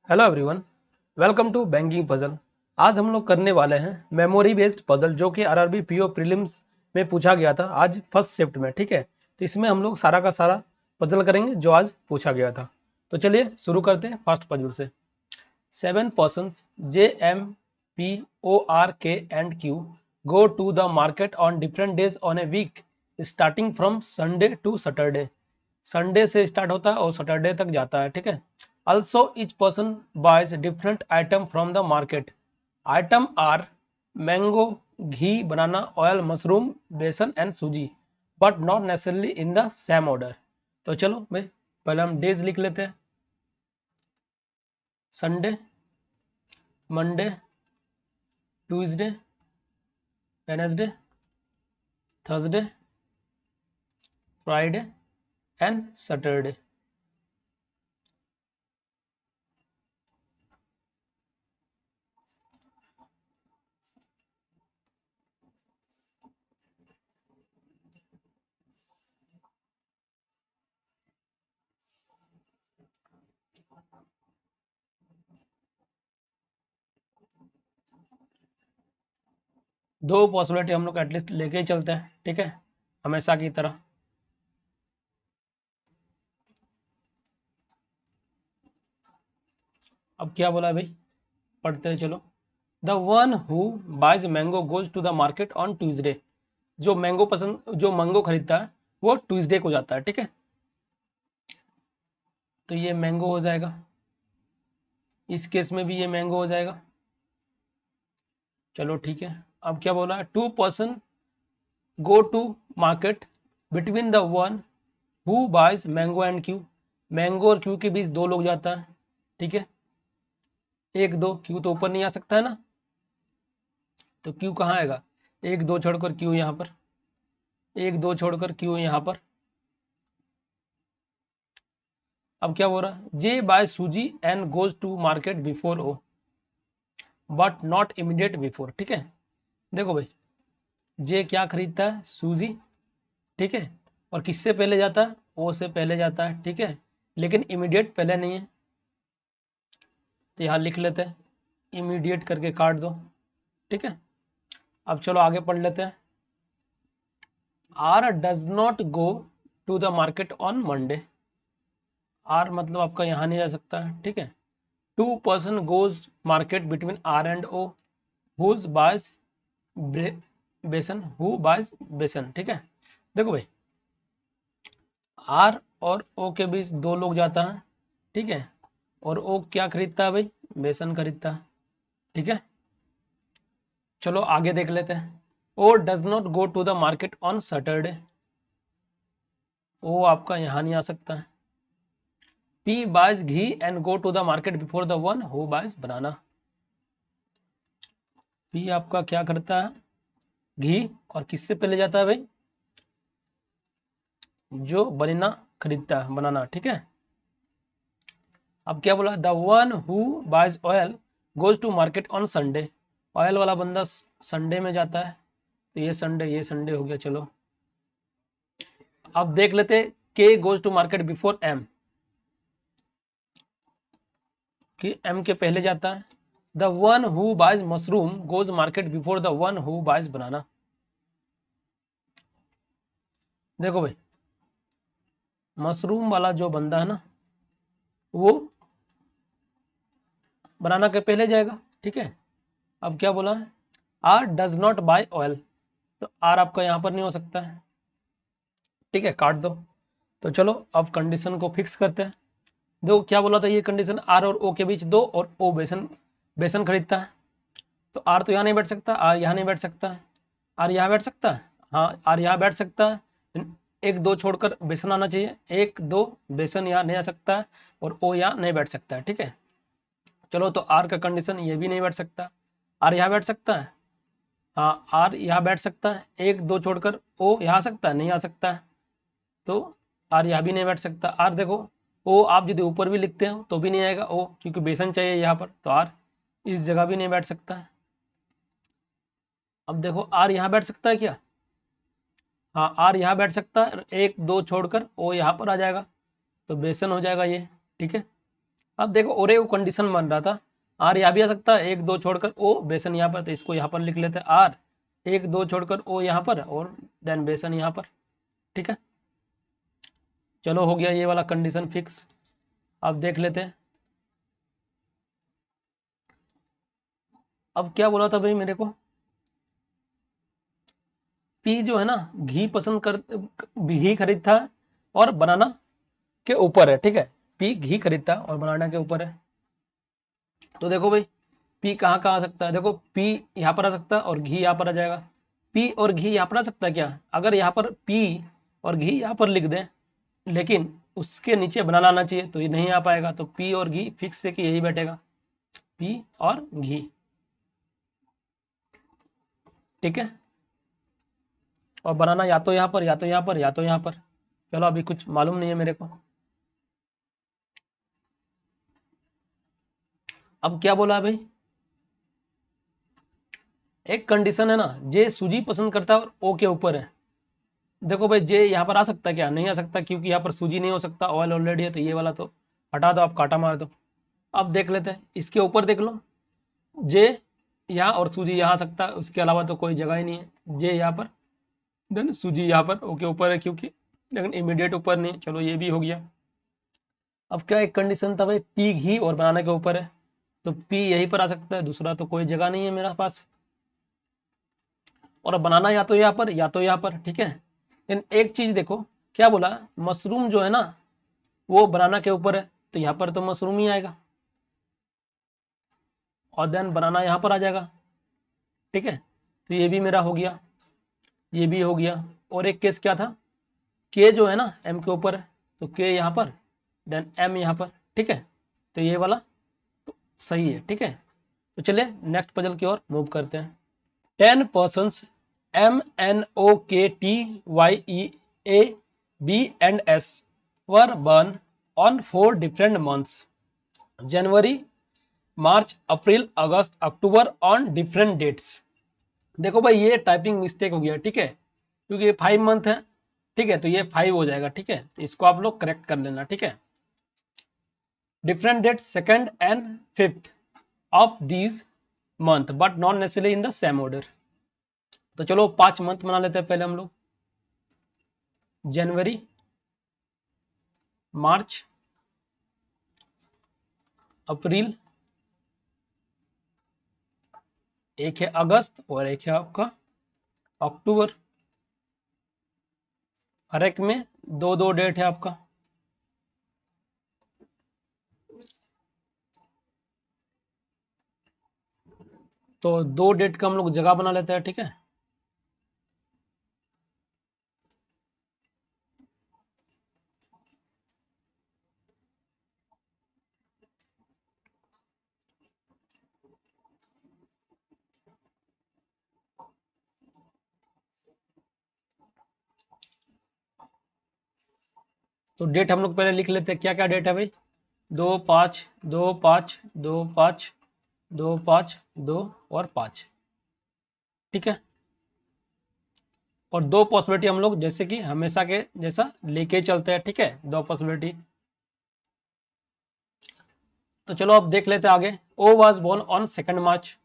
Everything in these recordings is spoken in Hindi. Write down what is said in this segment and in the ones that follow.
Hello everyone, welcome to banking puzzle. आज हम लोग करने वाले हैं मेमोरी बेस्ड पजल जो कि आरआरबी पीओ प्रीलिम्स में पूछा गया था आज फर्स्ट शिफ्ट में। ठीक है, तो इसमें हम लोग सारा का सारा पजल करेंगे जो आज पूछा गया था। तो चलिए शुरू करते हैं फर्स्ट पजल से। 7 persons J, M, P, O, R, K and Q go to the market on different days on a week starting from Sunday to Saturday। Sunday से स्टार्ट होता है और सैटरडे तक जाता है। ठीक है, also each person buys different item from the market। item are mango, ghee, banana, oil, mushroom, बेसन and सूजी, but not necessarily in the same order। तो चलो भाई पहले हम डेज लिख लेते हैं। Sunday, Monday, Tuesday, Wednesday, Thursday, Friday and Saturday. दो पॉसिबिलिटी हम लोग एटलीस्ट लेके ही चलते हैं। ठीक है, हमेशा की तरह। अब क्या बोला है भाई, पढ़ते हैं चलो। The one who buys mango goes to the market on Tuesday. जो मैंगो खरीदता है वो ट्यूसडे को जाता है। ठीक है, तो ये मैंगो हो जाएगा, इस केस में भी ये मैंगो हो जाएगा। चलो ठीक है, अब क्या बोला, 2 person go to market between the one who buys mango and Q. Mango और क्यू के बीच दो लोग जाता है। ठीक है, एक दो, क्यू तो ऊपर नहीं आ सकता है ना, तो क्यू कहाँ आएगा, एक दो छोड़कर क्यू यहाँ पर, एक दो छोड़कर क्यू यहाँ पर। अब क्या बोल रहा है, J buy suji and goes to market before O but not immediate before. ठीक है, देखो भाई, जे क्या खरीदता है, सूजी। ठीक है, और किससे पहले जाता है, ओ से पहले जाता है। ठीक है, लेकिन इमीडिएट पहले नहीं है, तो यहाँ लिख लेते हैं, इमीडिएट करके काट दो। ठीक है, अब चलो आगे पढ़ लेते हैं। R does not go to the market on Monday. R मतलब आपका यहाँ नहीं जा सकता है। ठीक है, 2 person goes market between R and O whose buys besan, who buys besan. ठीक है, देखो भाई, आर और ओ के बीच दो लोग जाता है। ठीक है, और ओ क्या खरीदता है भाई, बेसन खरीदता है। ठीक है, चलो आगे देख लेते हैं। O does not go to the market on Saturday. O आपका यहाँ नहीं आ सकता है। P buys ghee and go to the market before the one who buys banana. P आपका क्या करता है, घी, और किससे पहले जाता है भाई, जो बनाना खरीदता है, बनाना। ठीक है, अब क्या बोला, the one who buys oil goes to market on Sunday. Oil वाला बंदा संडे में जाता है, तो ये संडे हो गया। चलो अब देख लेते, K goes to market before M, कि एम के पहले जाता है। The one who buys mushroom goes market before the one who buys banana. देखो भाई, मशरूम वाला जो बंदा है ना, वो बनाना के पहले जाएगा। ठीक है, अब क्या बोला है, R does not buy oil, तो आर आपका यहां पर नहीं हो सकता है। ठीक है, काट दो। तो चलो अब कंडीशन को फिक्स करते हैं। देखो क्या बोला था, ये कंडीशन आर और ओ के बीच दो, और ओ बेसन बेसन खरीदता है, तो आर तो यहाँ नहीं बैठ सकता, आर यहाँ नहीं बैठ सकता है। आर यहाँ बैठ सकता है, हाँ आर यहाँ बैठ सकता है। एक दो छोड़कर बेसन आना चाहिए, एक दो, बेसन यहाँ नहीं आ सकता है, और ओ यहाँ नहीं बैठ सकता है। ठीक है, चलो तो आर का कंडीशन, ये भी नहीं बैठ सकता। आर यहाँ बैठ सकता है, हाँ आर यहाँ बैठ सकता है। एक दो छोड़कर ओ यहाँ आ सकता है, नहीं आ सकता है, तो आर यहाँ भी नहीं बैठ सकता। आर देखो, ओ आप यदि ऊपर भी लिखते हो तो भी नहीं आएगा ओ, क्योंकि बेसन चाहिए यहाँ पर, तो आर इस जगह भी नहीं बैठ सकता है। अब देखो, आर यहाँ बैठ सकता है क्या, हाँ आर यहाँ बैठ सकता है, एक दो छोड़कर ओ यहाँ पर आ जाएगा, तो बेसन हो जाएगा ये। ठीक है, अब देखो और एक कंडीशन बन रहा था, आर यहाँ भी आ सकता है, 1 2 छोड़कर ओ बेसन यहाँ पर, तो इसको यहाँ पर लिख लेते हैं आर, 1 2 छोड़कर ओ यहाँ पर और देन बेसन यहाँ पर, ठीक है। चलो हो गया ये वाला कंडीशन फिक्स। अब देख लेते हैं, अब क्या बोला था भाई मेरे को, पी जो है ना घी पसंद कर, घी खरीदता है और बनाना के ऊपर है, ठीक है। पी घी खरीदता है और बनाना के ऊपर है। तो देखो भाई पी कहाँ कहाँ आ सकता है, देखो पी यहाँ पर आ सकता है और घी यहाँ पर आ जाएगा। पी और घी यहाँ पर आ सकता है क्या, अगर यहाँ पर पी और घी यहाँ पर लिख दें, लेकिन उसके नीचे बनाना आना चाहिए, तो ये नहीं आ पाएगा। तो पी और घी फिक्स है कि यही बैठेगा, पी और घी, ठीक है। और बनाना या तो यहाँ पर या तो यहाँ पर या तो यहाँ पर, चलो अभी कुछ मालूम नहीं है मेरे को। अब क्या बोला भाई, एक कंडीशन है ना, जे सूजी पसंद करता है और ओ के ऊपर है। देखो भाई जे यहाँ पर आ सकता है क्या, नहीं आ सकता, क्योंकि यहाँ पर सूजी नहीं हो सकता, ऑयल ऑलरेडी है, तो ये वाला तो हटा दो, आप काटा मार दो। अब देख लेते हैं इसके ऊपर, देख लो जे यहाँ और सूजी यहाँ आ सकता है, उसके अलावा तो कोई जगह ही नहीं है। जे यहाँ पर देन सूजी यहाँ पर ओ के ऊपर है, क्योंकि लेकिन इमीडिएट ऊपर नहीं। चलो ये भी हो गया। अब क्या एक कंडीशन था भाई, पी घी और बनाने के ऊपर है, तो पी यहीं पर आ सकता है, दूसरा तो कोई जगह नहीं है मेरे पास। और बनाना या तो यहाँ पर या तो यहाँ पर, ठीक है। लेकिन एक चीज देखो क्या बोला, मशरूम जो है ना वो बनाना के ऊपर है, तो यहाँ पर तो मशरूम ही आएगा और देन बनाना यहाँ पर आ जाएगा, ठीक है। तो ये भी मेरा हो गया, ये भी हो गया। और एक केस क्या था, के जो है ना एम के ऊपर है, तो के यहाँ पर देन एम यहाँ पर, ठीक है। तो ये वाला तो सही है, ठीक है। तो चलिए नेक्स्ट पजल की ओर मूव करते हैं। 10 persons MNOKTYEABs were born on 4 different months, January, March, April, August, October on different dates। देखो भाई ये टाइपिंग मिस्टेक हो गया, ठीक है, क्योंकि ये 5 मंथ है, ठीक है, तो ये 5 हो जाएगा, ठीक है। तो इसको आप लोग करेक्ट कर लेना, ठीक है। Different date 2nd and 5th of these month but not necessarily in the same order. तो चलो 5 मंथ बना लेते हैं पहले हम लोग, जनवरी, मार्च, अप्रैल, एक है अगस्त और एक है आपका अक्टूबर। हर एक में 2-2 डेट है आपका। तो 2 डेट का हम लोग जगह बना लेते हैं, ठीक है। तो डेट हम लोग पहले लिख लेते हैं, क्या क्या डेट है भाई, 2 5 2 5 2 5 2 5 2 और 5, ठीक है। और 2 पॉसिबिलिटी हम लोग जैसे कि हमेशा के जैसा लेके चलते हैं, ठीक है, 2 पॉसिबिलिटी। तो चलो अब देख लेते हैं आगे। ओ वॉज बोर्न ऑन 2 मार्च,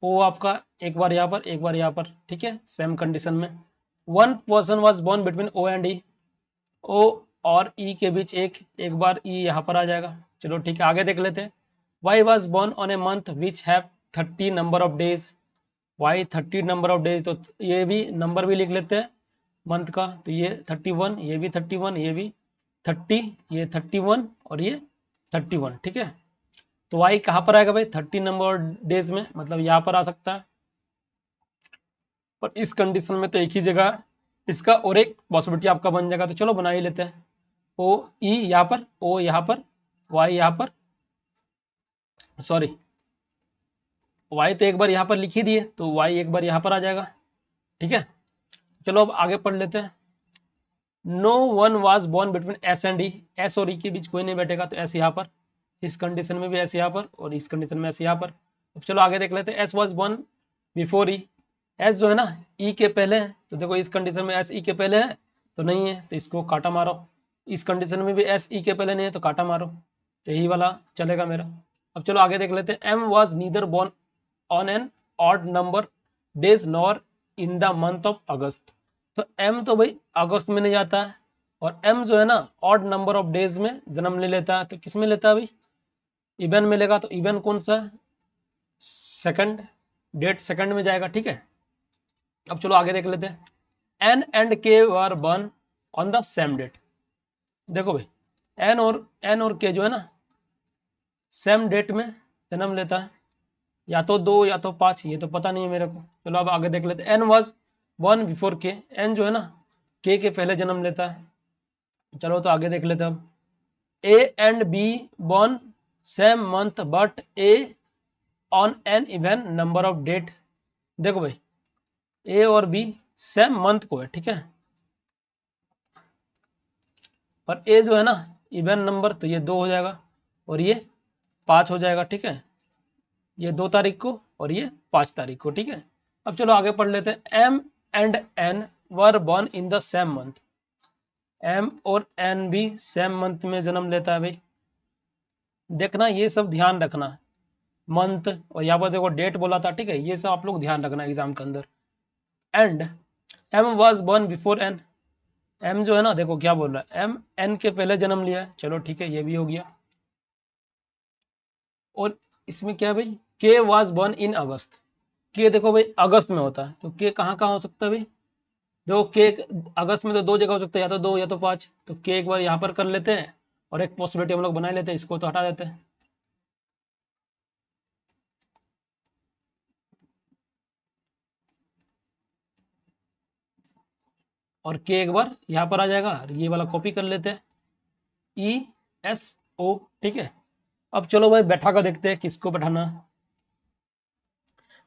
ओ आपका एक बार यहाँ पर एक बार यहाँ पर, ठीक है, सेम कंडीशन में। 1 person was born between O and E, O और ई के बीच एक बार ई यहाँ पर आ जाएगा। चलो ठीक है आगे देख लेते हैं। Y was born on a month which have 30 number of days, Y 30 number of days, तो ये भी नंबर भी लिख लेते हैं मंथ का, तो ये 31, ये भी 31, ये भी 30, ये 31 और ये 31, ठीक है। तो वाई कहाँ पर आएगा भाई, 30 नंबर डेज में, मतलब यहाँ पर आ सकता है। पर इस कंडीशन में तो एक ही जगह है, इसका और एक पॉसिबिलिटी आपका बन जाएगा, तो चलो बना ही लेते हैं। ओ ई यहाँ पर, ओ यहाँ पर, वाई यहाँ पर, सॉरी वाई तो एक बार यहाँ पर लिख ही दिए, तो वाई एक बार यहाँ पर आ जाएगा, ठीक है। चलो अब आगे पढ़ लेते हैं। No one was born between S and E, S और ई के बीच कोई नहीं बैठेगा, तो एस यहाँ पर, इस कंडीशन में भी एस यहाँ पर और इस कंडीशन में एस यहाँ पर। अब चलो आगे देख लेते हैं। S was born before E, S जो है ना ई के पहले है, तो देखो इस कंडीशन में एस ई के पहले है तो नहीं है, तो इसको काटा मारो। इस कंडीशन में भी एस ई के पहले नहीं है तो काटा मारो, तो यही वाला चलेगा मेरा। अब चलो आगे देख लेते हैं। M was neither born on an odd number days nor in the month of August. तो एम तो भाई अगस्त में नहीं जाता है, और एम जो है ना ऑड नंबर ऑफ डेज में जन्म ले लेता है। तो किस में लेता है भाई? इवन में लेगा। तो इवन कौन सा? सेकंड, डेट सेकंड में जाएगा। ठीक है, अब चलो आगे देख लेते हैं। N and K were born on the same date. देखो भाई एन और के जो है ना सेम डेट में जन्म लेता है, या तो 2 या तो 5, ये तो पता नहीं है मेरे को। चलो अब आगे देख लेते हैं। एन वॉज बॉर्न बिफोर के। एन जो है ना के पहले जन्म लेता है। चलो तो आगे देख लेते हैं। अब A and B born same month but A on an even number of date. देखो भाई ए और बी सेम मंथ को है, ठीक है, और ए जो है ना इवन नंबर, तो ये 2 हो जाएगा और ये 5 हो जाएगा। ठीक है, ये 2 तारीख को और ये 5 तारीख को। ठीक है, अब चलो आगे पढ़ लेते हैं। M and N were born in the same month. M और एन भी सेम मंथ में जन्म लेता है भाई। देखना ये सब ध्यान रखना, मंथ और यहाँ पर देखो डेट बोला था। ठीक है, ये सब आप लोग ध्यान रखना एग्जाम के अंदर। And M was born before N. M जो है ना देखो क्या बोल रहा है, एम एन के पहले जन्म लिया है। चलो ठीक है, ये भी हो गया। और इसमें क्या है भाई, के वॉज बॉर्न इन अगस्त। के देखो भाई अगस्त में होता है, तो के कहाँ कहाँ हो सकता है भाई? देखो के अगस्त में तो 2 जगह हो सकता है, या तो 2 या तो 5। तो के एक बार यहाँ पर कर लेते हैं और एक पॉसिबिलिटी हम लोग बना लेते हैं, इसको तो हटा देते हैं। और के एक बार यहाँ पर आ जाएगा, ये वाला कॉपी कर लेते हैं, ई एस ओ। ठीक है, अब चलो भाई बैठा कर देखते हैं किसको बैठाना।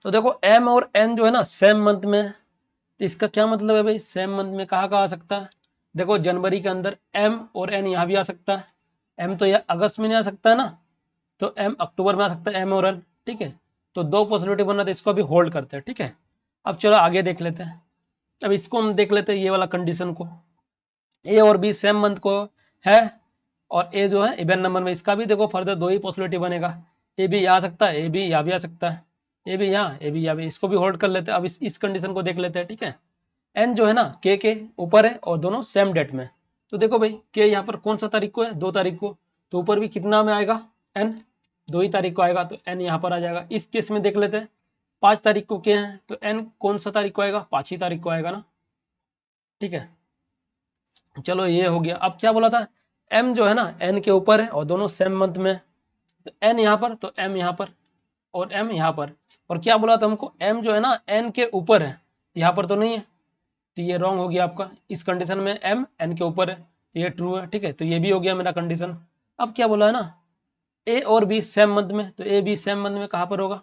तो देखो एम और एन जो है ना सेम मंथ में, तो इसका क्या मतलब है भाई? सेम मंथ में कहाँ कहाँ आ सकता है? देखो जनवरी के अंदर एम और एन यहाँ भी आ सकता है। एम तो यह अगस्त में नहीं आ सकता है ना, तो एम अक्टूबर में आ सकता है, एम और एन। ठीक है, तो 2 पॉसिबिलिटी बना, तो इसको अभी होल्ड करते हैं। ठीक है, अब चलो आगे देख लेते हैं। अब इसको हम देख लेते हैं ये वाला कंडीशन को। ए और बी सेम मंथ को है, और ए जो है इवन नंबर में, इसका भी देखो फर्दर 2 ही पॉसिबिलिटी बनेगा। ए भी यहाँ आ सकता है, ए भी यहाँ भी आ सकता है, ए भी यहाँ, ए भी यहाँ भी। इसको भी होल्ड कर लेते हैं। अब इस कंडीशन को देख लेते हैं। ठीक है, एन जो है ना के ऊपर है और दोनों सेम डेट में। तो देखो भाई के यहाँ पर कौन सा तारीख को है? 2 तारीख को। तो ऊपर भी कितना में आएगा? एन 2 ही तारीख को आएगा, तो एन यहाँ पर आ जाएगा। इस केस में देख लेते हैं 5 तारीख को के हैं, तो एन कौन सा तारीख को आएगा? 5 ही तारीख को आएगा ना। ठीक है, चलो ये हो गया। अब क्या बोला था? एम जो है ना एन के ऊपर है और दोनों सेम मंथ में, तो एन यहाँ पर, तो एम यहाँ पर और एम यहाँ पर। और क्या बोला था हमको? एम जो है ना एन के ऊपर है, यहाँ पर तो नहीं है, तो ये रॉन्ग हो गया आपका। इस कंडीशन में एम एन के ऊपर है, तो ये ट्रू है। ठीक है, तो ये भी हो गया मेरा कंडीशन। अब क्या बोला है ना, ए और बी सेम मंथ में, तो ए बी सेम मंथ में कहाँ पर होगा?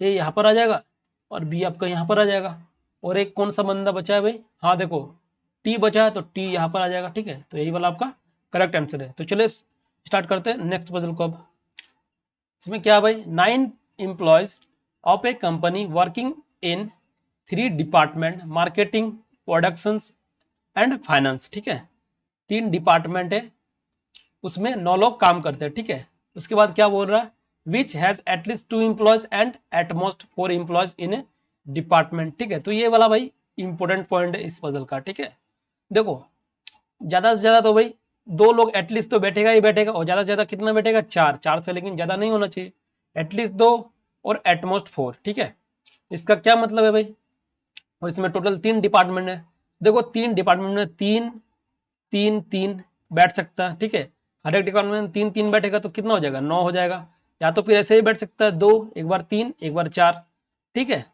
ए यहाँ पर आ जाएगा और बी आपका यहाँ पर आ जाएगा। और एक कौन सा बंदा बचा है भाई? हाँ देखो टी बचा है, तो टी यहाँ पर आ जाएगा। ठीक है, तो यही वाला आपका करेक्ट आंसर है। तो चलिए स्टार्ट करते हैं नेक्स्ट पजल को। अब इसमें क्या भाई, 9 employees of A company working in 3 department, marketing, production and finance. ठीक है, 3 डिपार्टमेंट है, उसमें 9 लोग काम करते हैं। ठीक है, उसके बाद क्या बोल रहा है? Which has at least 2 employees and at most 4 employees in A department. ठीक है, तो ये वाला भाई इंपॉर्टेंट पॉइंट है इस पजल का। ठीक है, देखो ज्यादा से ज्यादा तो भाई 2 लोग एटलीस्ट तो बैठेगा ही बैठेगा, और ज्यादा से ज्यादा कितना बैठेगा? 4। 4 से लेकिन ज्यादा नहीं होना चाहिए, एटलीस्ट 2 और एटमोस्ट 4। ठीक है, इसका क्या मतलब है भाई? और इसमें टोटल 3 डिपार्टमेंट है। देखो 3 डिपार्टमेंट में 3 3 3 बैठ सकता है। ठीक है, हर एक डिपार्टमेंट में 3 3 बैठेगा, तो कितना हो जाएगा? 9 हो जाएगा। या तो फिर ऐसे ही बैठ सकता है 2, एक बार 3 एक बार 4। ठीक है,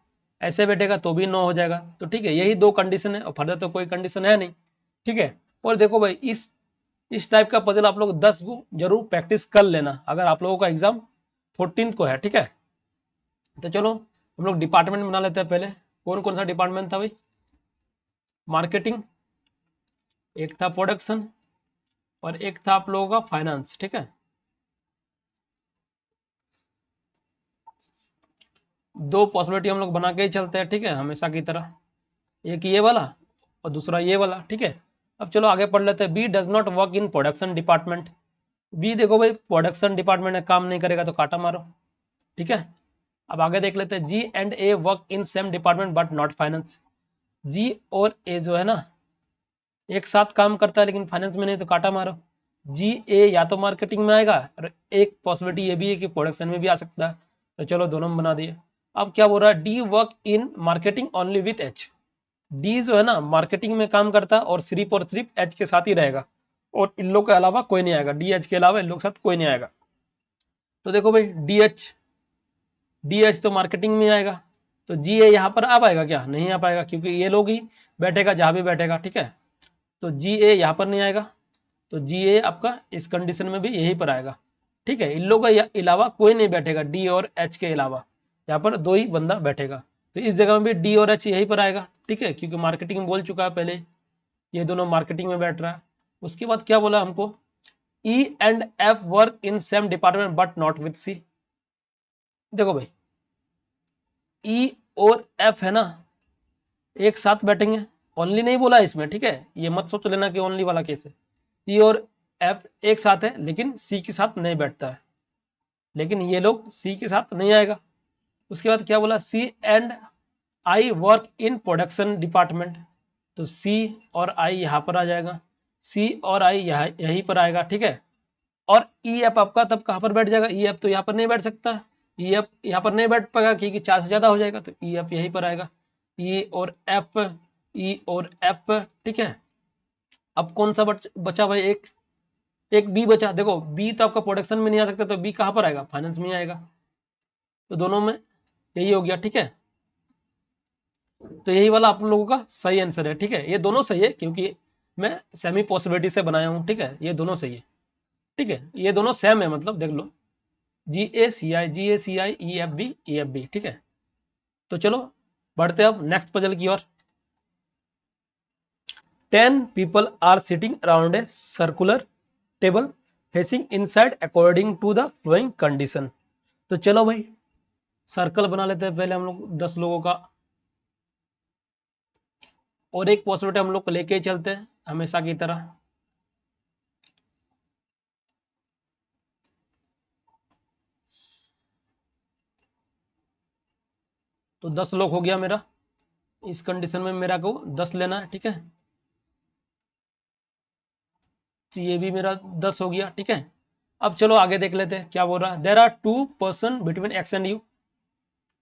ऐसे बैठेगा तो भी 9 हो जाएगा। तो ठीक है, यही 2 कंडीशन है और फर्दर तो कोई कंडीशन है नहीं। ठीक है, और देखो भाई इस टाइप का पजल आप लोग 10 को जरूर प्रैक्टिस कर लेना, अगर आप लोगों का एग्जाम 14 को है। ठीक है, तो चलो हम लोग डिपार्टमेंट बना लेते हैं पहले। कौन कौन सा डिपार्टमेंट था भाई? मार्केटिंग, एक था प्रोडक्शन, और एक था आप लोगों का फाइनेंस। ठीक है, 2 पॉसिबिलिटी हम लोग बना के ही चलते हैं। ठीक है, हमेशा की तरह, एक ये वाला और दूसरा ये वाला। ठीक है, अब चलो आगे पढ़ लेते हैं। B does not work in production department. B देखो भाई प्रोडक्शन डिपार्टमेंट में काम नहीं करेगा तो काटा मारो, ठीक है। अब आगे देख लेते हैं, G and A work in same department but not finance. G और ए जो है ना एक साथ काम करता है लेकिन फाइनेंस में नहीं, तो काटा मारो। जी ए या तो मार्केटिंग में आएगा और एक पॉसिबिलिटी ये भी है कि प्रोडक्शन में भी आ सकता है, तो चलो दोनों में बना दिए। अब क्या बोल रहा है, D work in marketing only with H. D जो है ना मार्केटिंग में काम करता है और सिर्फ एच के साथ ही रहेगा, और इन लोग के अलावा कोई नहीं आएगा, डी एच के अलावा इन लोग के साथ कोई नहीं आएगा। तो देखो भाई डी एच तो मार्केटिंग में आएगा, तो जी ए यहाँ पर आ पाएगा क्या, नहीं आ पाएगा, क्योंकि ये लोग ही बैठेगा जहां भी बैठेगा, ठीक है। तो जी ए यहाँ पर नहीं आएगा, तो जी ए आपका इस कंडीशन में भी यहीं पर आएगा, ठीक है। इन लोगों के अलावा कोई नहीं बैठेगा, डी और एच के अलावा यहाँ पर दो ही बंदा बैठेगा, तो इस जगह में भी डी और एच यहीं पर आएगा, ठीक है, क्योंकि मार्केटिंग में बोल चुका है पहले, ये दोनों मार्केटिंग में बैठ रहा है। उसके बाद क्या बोला हमको, E and F work in same department but not with C. देखो भाई ई और एफ है ना एक साथ बैठेंगे, ओनली नहीं बोला इसमें, ठीक है, ये मत सोच लेना कि ओनली वाला केस है। ई और एफ एक साथ है लेकिन सी के साथ नहीं बैठता है, लेकिन ये लोग सी के साथ नहीं आएगा। उसके बाद क्या बोला, C and I work in production department, तो सी और आई यहाँ पर आ जाएगा, सी और आई यहीं पर आएगा, ठीक है। और ई एफ आपका तब कहाँ पर बैठ जाएगा, ई एफ तो यहाँ पर नहीं बैठ सकता, ई एफ यहाँ पर नहीं बैठ पाएगा क्योंकि 4 से ज़्यादा हो जाएगा, तो ई एफ यहीं पर आएगा, ई और एफ, ठीक है। अब कौन सा बचा भाई, एक एक बी बचा। देखो बी तो आपका प्रोडक्शन में नहीं आ सकता, तो बी कहाँ पर आएगा, फाइनेंस में आएगा, तो दोनों में यही हो गया, ठीक है। तो यही वाला आप लोगों का सही आंसर है, ठीक है, ये दोनों सही है क्योंकि मैं सेमी पॉसिबिलिटी से बनाया हूँ, ठीक है, ये दोनों सही है, ठीक है, ये दोनों सेम है, मतलब देख लो, जी ए सी आई ई एफ बी, ठीक है। तो चलो बढ़ते अब नेक्स्ट पजल की ओर। 10 people are sitting around a circular table facing inside according to the following condition। तो चलो भाई सर्कल बना लेते हैं पहले हम लोग 10 लोगों का, और एक पॉसिबिलिटी हम लोग को लेके ही चलते हैं हमेशा की तरह। तो 10 लोग हो गया मेरा, इस कंडीशन में मेरा को 10 लेना है, ठीक है, तो ये भी मेरा 10 हो गया, ठीक है। अब चलो आगे देख लेते हैं क्या बोल रहा है, there are 2 person between X and U,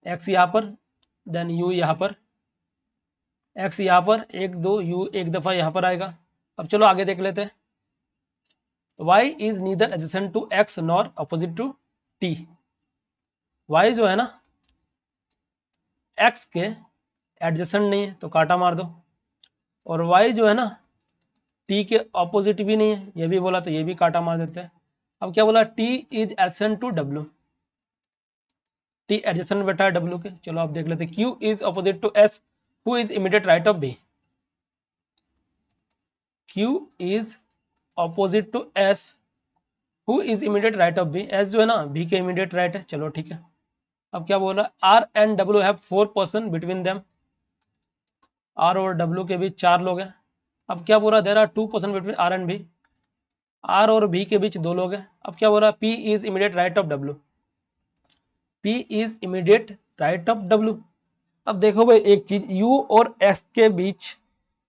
X यहाँ पर देन यू यहाँ पर, एक्स यहाँ पर एक दो, यू एक दफा यहाँ पर आएगा। अब चलो आगे देख लेते हैं, y is neither adjacent to x nor opposite to t। y जो है ना x के एडजेसेंट नहीं है तो काटा मार दो, और y जो है ना t के ऑपोजिट भी नहीं है, ये भी बोला तो ये भी काटा मार देते हैं। अब क्या बोला, t is adjacent to w, t adjacent बैठा है w के, चलो आप देख लेते हैं, q is opposite to s, who is immediate right of b, q is opposite to s, who is immediate right of b, s जो है ना b के इमीडिएट राइट है, चलो ठीक है। अब क्या बोल रहा है, R and W have 4 person between them, R और डब्ल्यू के बीच 4 लोग हैं। अब क्या बोल रहा है, there are 2 person between R and B, R और बी के बीच 2 लोग हैं। अब क्या बोल रहा है, P is immediate right of W, P is immediate right of W. अब देखो भाई एक चीज, यू और एक्स के बीच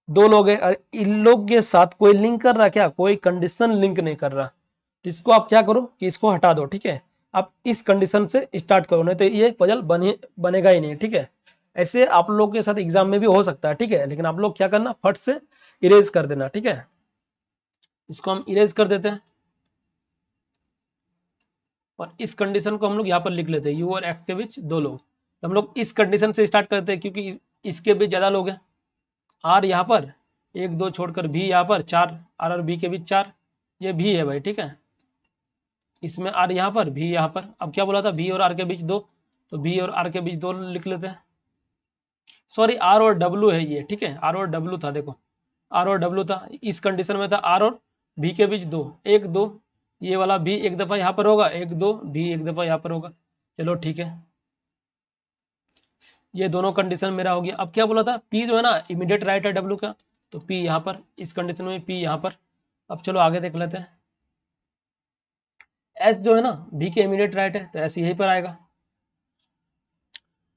2 लोग हैं और इन लोग के साथ कोई लिंक कर रहा, क्या कोई कंडीशन लिंक नहीं कर रहा, तो इसको आप क्या करो कि इसको हटा दो, ठीक है। आप इस कंडीशन से स्टार्ट करो, नहीं तो ये पजल बनेगा ही नहीं, ठीक है। ऐसे आप लोग के साथ एग्जाम में भी हो सकता है, ठीक है, लेकिन आप लोग क्या करना, फट से इरेज कर देना, ठीक है। इसको हम इरेज कर देते हैं और इस कंडीशन को हम लोग यहाँ पर लिख लेते हैं, यू और एक्स के बीच 2 लोग, तो हम लोग इस कंडीशन से स्टार्ट करते हैं क्योंकि इसके बीच ज्यादा लोग हैं, आर यहाँ पर एक दो छोड़कर भी यहाँ पर 4, आर और बी के बीच 4, ये भी है भाई, ठीक है, इसमें आर यहाँ पर भी यहाँ पर। अब क्या बोला था, बी और आर के बीच 2, तो बी और आर के बीच 2 लिख लेते हैं, सॉरी आर और डब्ल्यू है ये, ठीक है, आर और डब्ल्यू था, देखो आर और डब्ल्यू था, इस कंडीशन में था आर और बी के बीच 2, 1 2, ये वाला भी एक दफा यहाँ पर होगा, 1 2 भी एक दफा यहाँ पर होगा, चलो ठीक है, ये दोनों कंडीशन मेरा हो गया। अब क्या बोला था, पी जो है ना इमीडिएट राइट है डब्ल्यू का, तो पी यहाँ पर, इस कंडीशन में पी यहाँ पर। अब चलो आगे देख लेते हैं, एस जो है ना बी के इमीडिएट राइट है, तो एस यहीं पर आएगा।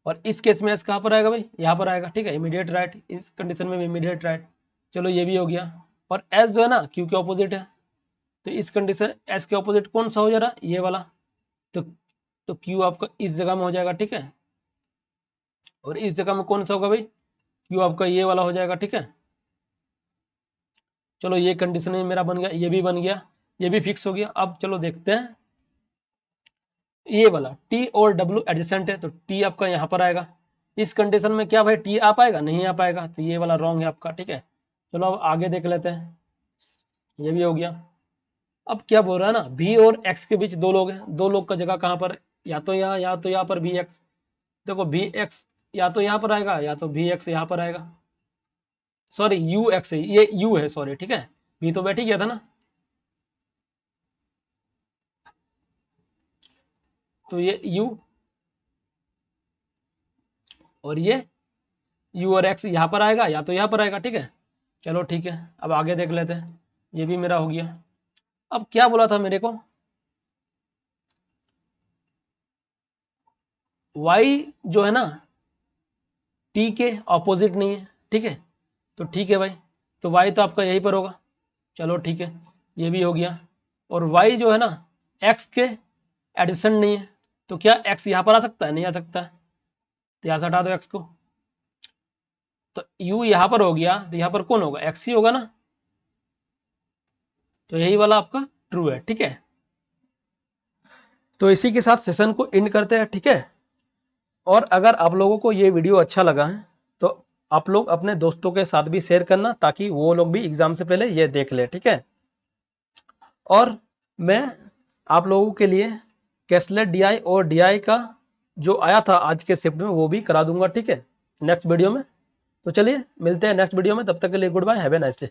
और इस केस में एस कहाँ पर आएगा भाई, यहाँ पर आएगा, ठीक है, इमीडिएट राइट, इस कंडीशन में भी इमीडिएट राइट। चलो ये भी हो गया। और एस जो है ना क्यू के ऑपोजिट है, तो इस कंडीशन एस के ऑपोजिट कौन सा हो जा रहा, ये वाला, तो क्यू आपका इस जगह में हो जाएगा, ठीक है। और इस जगह में कौन सा होगा भाई, क्यू आपका ये वाला हो जाएगा, ठीक है। चलो ये कंडीशन में मेरा बन गया, ये भी बन गया, ये भी फिक्स हो गया। अब चलो देखते हैं ये वाला टी और डब्ल्यू एडजेसेंट है, तो टी आपका यहाँ पर आएगा। इस कंडीशन में क्या भाई टी आ पाएगा, नहीं आ पाएगा, तो ये वाला रॉन्ग है आपका, ठीक है। चलो अब आगे देख लेते हैं, ये भी हो गया। अब क्या बोल रहा है ना, भी और एक्स के बीच दो लोग हैं, दो लोग का जगह कहाँ पर, या तो यहाँ या तो यहाँ पर भी एक्स। देखो भी एक्स या तो यहाँ पर आएगा या तो भी एक्स यहाँ पर आएगा, सॉरी यू एक्स है, ये यू है, सॉरी, ठीक है, भी तो बैठ ही गया था ना। तो ये यू और ये यू और एक्स यहाँ पर आएगा या तो यहाँ पर आएगा, ठीक है। चलो ठीक है, अब आगे देख लेते हैं, ये भी मेरा हो गया। अब क्या बोला था मेरे को, y जो है ना t के ऑपोजिट नहीं है, ठीक है। तो ठीक है भाई, तो y तो आपका यहीं पर होगा। चलो ठीक है, ये भी हो गया। और y जो है ना x के एडिशन नहीं है, तो क्या x यहाँ पर आ सकता है, नहीं आ सकता है, तो यहाँ से हटा दो x को। तो u यहाँ पर हो गया, तो यहाँ पर कौन होगा, x ही होगा ना, तो यही वाला आपका ट्रू है, ठीक है। तो इसी के साथ सेशन को एंड करते हैं, ठीक है। और अगर आप लोगों को ये वीडियो अच्छा लगा है तो आप लोग अपने दोस्तों के साथ भी शेयर करना, ताकि वो लोग भी एग्जाम से पहले ये देख ले, ठीक है। और मैं आप लोगों के लिए कैशलेट डीआई और डीआई का जो आया था आज के शिफ्ट में वो भी करा दूंगा, ठीक है, नेक्स्ट वीडियो में। तो चलिए मिलते हैं नेक्स्ट वीडियो में, तब तक के लिए good bye, have a nice day.